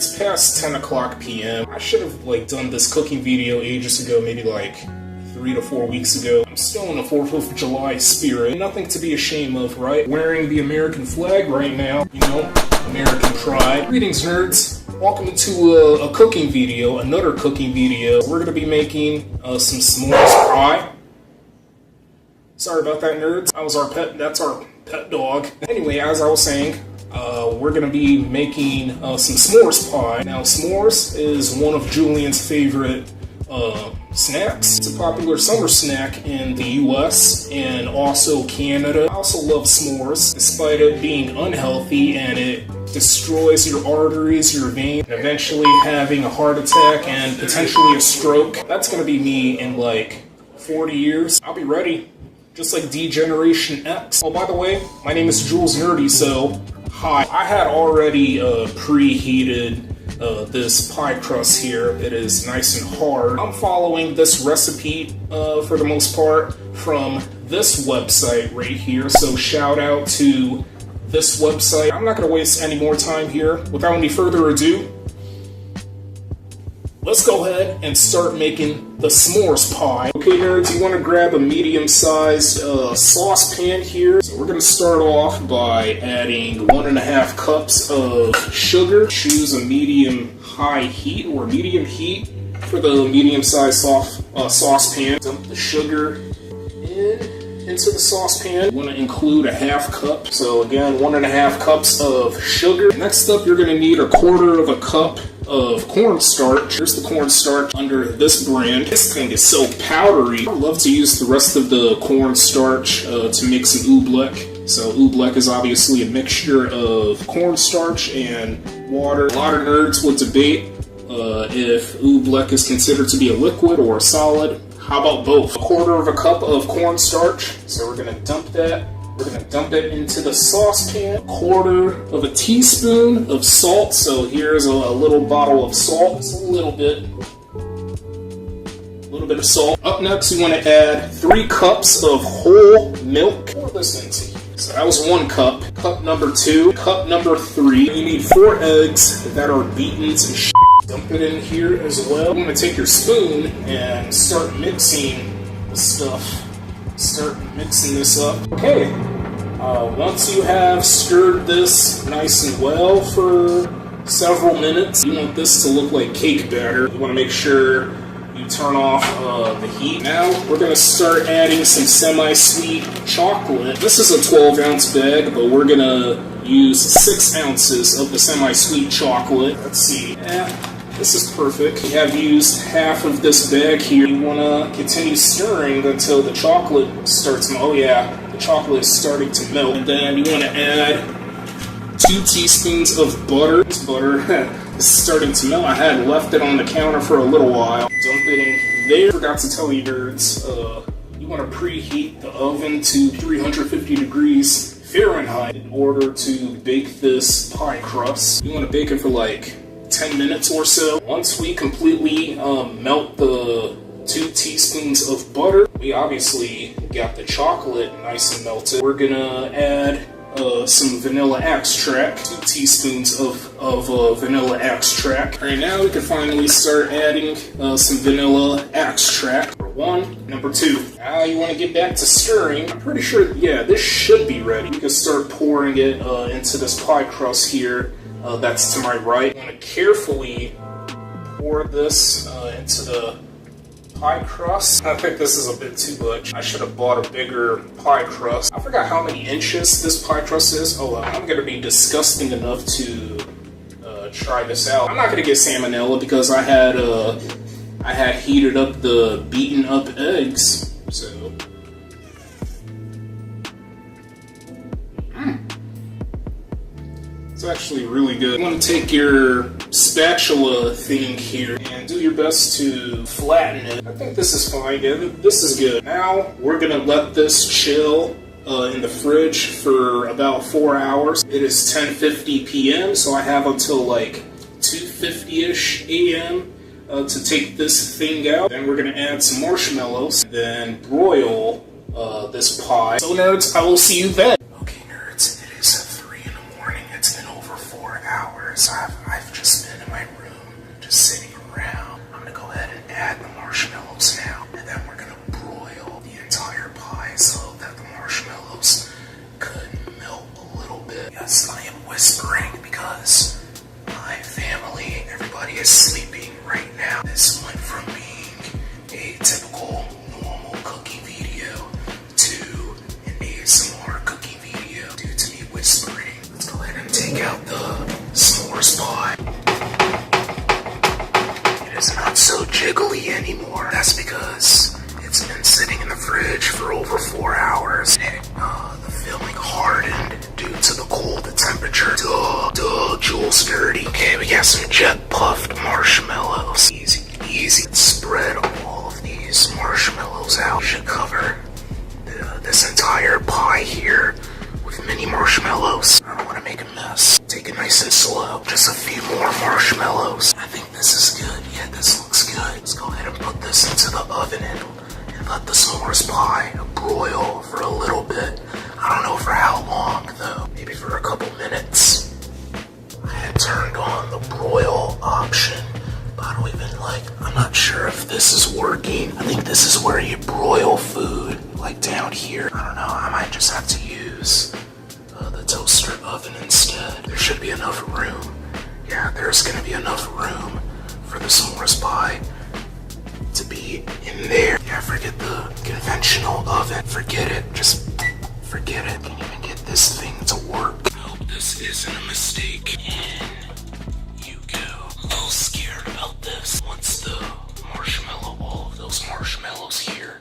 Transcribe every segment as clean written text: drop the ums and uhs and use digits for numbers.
It's past 10 o'clock p.m. I should have done this cooking video ages ago, maybe 3 to 4 weeks ago. I'm still in the 4th of July spirit. Nothing to be ashamed of, right? Wearing the American flag right now, you know, American pride. Greetings, nerds. Welcome to a cooking video, another cooking video. We're gonna be making some s'mores pie. Sorry about that, nerds. That was our pet. That's our pet dog. Anyway, as I was saying, we're gonna be making some s'mores pie. Now, s'mores is one of Julian's favorite snacks. It's a popular summer snack in the US and also Canada. I also love s'mores, despite it being unhealthy and it destroys your arteries, your veins, and eventually having a heart attack and potentially a stroke. That's gonna be me in 40 years. I'll be ready, just like D-Generation X. Oh, by the way, my name is Jules Nerdy, so hi. I had already preheated this pie crust here. It is nice and hard. I'm following this recipe for the most part from this website right here, so shout out to this website. I'm not going to waste any more time here. Without any further ado, let's go ahead and start making the s'mores pie. Okay, nerds, you want to grab a medium-sized saucepan here. So we're going to start off by adding 1.5 cups of sugar. Choose a medium-high heat or medium heat for the medium-sized saucepan. Dump the sugar into the saucepan. You want to include 1/2 cup. So again, 1.5 cups of sugar. Next up, you're going to need 1/4 cup of cornstarch. Here's the cornstarch under this brand. This thing is so powdery. I love to use the rest of the cornstarch to make some oobleck. So oobleck is obviously a mixture of cornstarch and water. A lot of nerds would debate if oobleck is considered to be a liquid or a solid. How about both? 1/4 cup of cornstarch. So we're gonna dump that. We're gonna dump it into the saucepan. 1/4 teaspoon of salt. So here's a little bottle of salt. Just a little bit of salt. Up next, we want to add 3 cups of whole milk. Pour this into here. So that was 1 cup. Cup number 2. Cup number 3. You need 4 eggs that are beaten to shit. Dump it in here as well. You want to take your spoon and start mixing the stuff. Start mixing this up. Okay, once you have stirred this nice and well for several minutes, you want this to look like cake batter. You want to make sure you turn off the heat. Now we're going to start adding some semi-sweet chocolate. This is a 12-ounce bag, but we're going to use 6 ounces of the semi-sweet chocolate. Let's see. This is perfect. We have used 1/2 of this bag here. You want to continue stirring until the chocolate starts to melt. Oh yeah, the chocolate is starting to melt. And then you want to add 2 teaspoons of butter. This butter is starting to melt. I had left it on the counter for a little while. Dump it in there. Forgot to tell you, nerds, you want to preheat the oven to 350 degrees Fahrenheit in order to bake this pie crust. You want to bake it for 10 minutes or so. Once we completely melt the 2 teaspoons of butter, we obviously got the chocolate nice and melted. We're gonna add some vanilla extract, 2 teaspoons of vanilla extract. Right now we can finally start adding some vanilla extract. Number 1, number 2. Now you want to get back to stirring. I'm pretty sure, yeah, this should be ready. You can start pouring it into this pie crust here. That's to my right. I'm going to carefully pour this into the pie crust. I think this is a bit too much. I should have bought a bigger pie crust. I forgot how many inches this pie crust is. Oh, I'm going to be disgusting enough to try this out. I'm not going to get salmonella because I had heated up the beaten up eggs. So. It's actually really good. You want to take your spatula thing here and do your best to flatten it. I think this is fine. Yeah, this is good. Now we're gonna let this chill in the fridge for about 4 hours. It is 10:50 p.m. so I have until 2:50ish a.m. To take this thing out. Then we're gonna add some marshmallows, then broil this pie. So nerds, I will see you then. I've just been in my is sleeping right now. This went from being a typical normal cooking video to an ASMR cooking video due to me whispering. Let's go ahead and take out the s'mores pie. It is not so jiggly anymore. That's because it's been sitting in the fridge for over 4 hours. The filling hardened due to the cold temperature. Duh, Jules dirty. Okay, we got some jet puffed marshmallows. Easy. Spread all of these marshmallows out. Should cover this entire pie here with mini marshmallows. I don't want to make a mess. Take it nice and slow. Just a few more marshmallows. I think this is good. Yeah, this looks good. Let's go ahead and put this into the oven and let the s'mores pie broil for a little bit. I don't know for how long though. Maybe for a couple minutes. I had turned on the broil option, but I'm not sure if this is working. I think this is where you broil food, like down here. I don't know, I might just have to use the toaster oven instead. There should be enough room. Yeah, there's gonna be enough room for the s'mores pie to be in there. Yeah, forget the conventional oven. Forget it. Just forget it. Can't even get this thing to work. I hope this isn't a mistake. In you go. A little scared about this. Once the all of those marshmallows here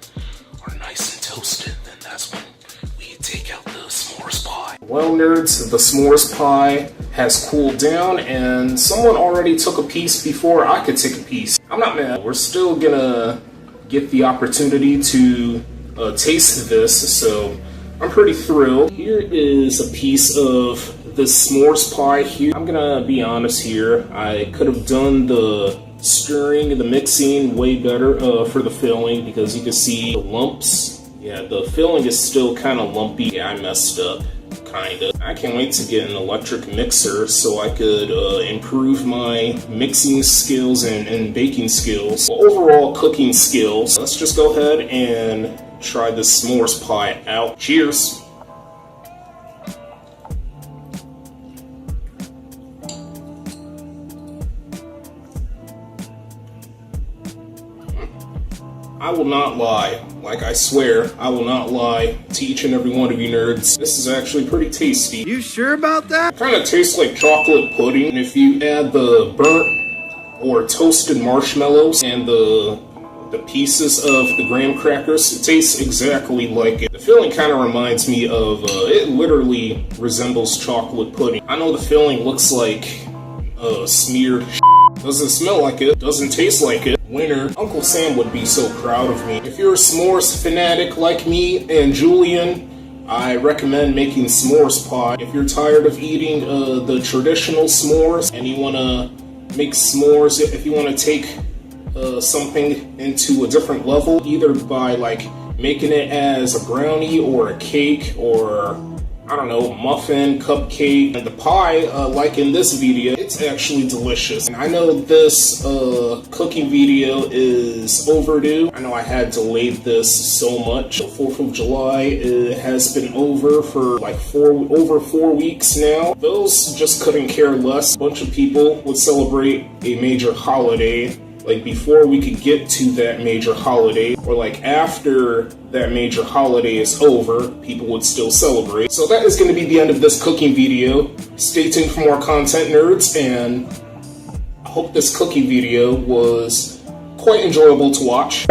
are nice and toasted, then that's when we take out the s'mores pie. Well, nerds, the s'mores pie has cooled down, and someone already took a piece before I could take a piece. I'm not mad. We're still gonna get the opportunity to taste this, so I'm pretty thrilled. Here is a piece of the s'mores pie here. I'm gonna be honest here. I could have done the stirring and the mixing way better for the filling, because you can see the lumps. Yeah, the filling is still kind of lumpy. Yeah, I messed up. Kinda. I can't wait to get an electric mixer so I could improve my mixing skills and baking skills. Overall cooking skills. Let's just go ahead and try this s'mores pie out. Cheers! I will not lie. Like, I swear, I will not lie to each and every one of you nerds. This is actually pretty tasty. You sure about that? It kind of tastes like chocolate pudding. And if you add the burnt or toasted marshmallows and the pieces of the graham crackers, it tastes exactly like it. The filling kind of reminds me of, it literally resembles chocolate pudding. I know the filling looks like smeared shit. Doesn't smell like it, doesn't taste like it. Winner. Uncle Sam would be so proud of me. If you're a s'mores fanatic like me and Julian, I recommend making s'mores pie. If you're tired of eating the traditional s'mores and you want to make s'mores, if you want to take something into a different level, either by like making it as a brownie or a cake or I don't know, muffin, cupcake, and the pie, like in this video, it's actually delicious. And I know this cooking video is overdue. I know I had delayed this so much. The 4th of July has been over for like over 4 weeks now. Those just couldn't care less. A bunch of people would celebrate a major holiday. Like before we could get to that major holiday, or like after that major holiday is over, people would still celebrate. So that is going to be the end of this cooking video. Stay tuned for more content, nerds, and I hope this cooking video was quite enjoyable to watch.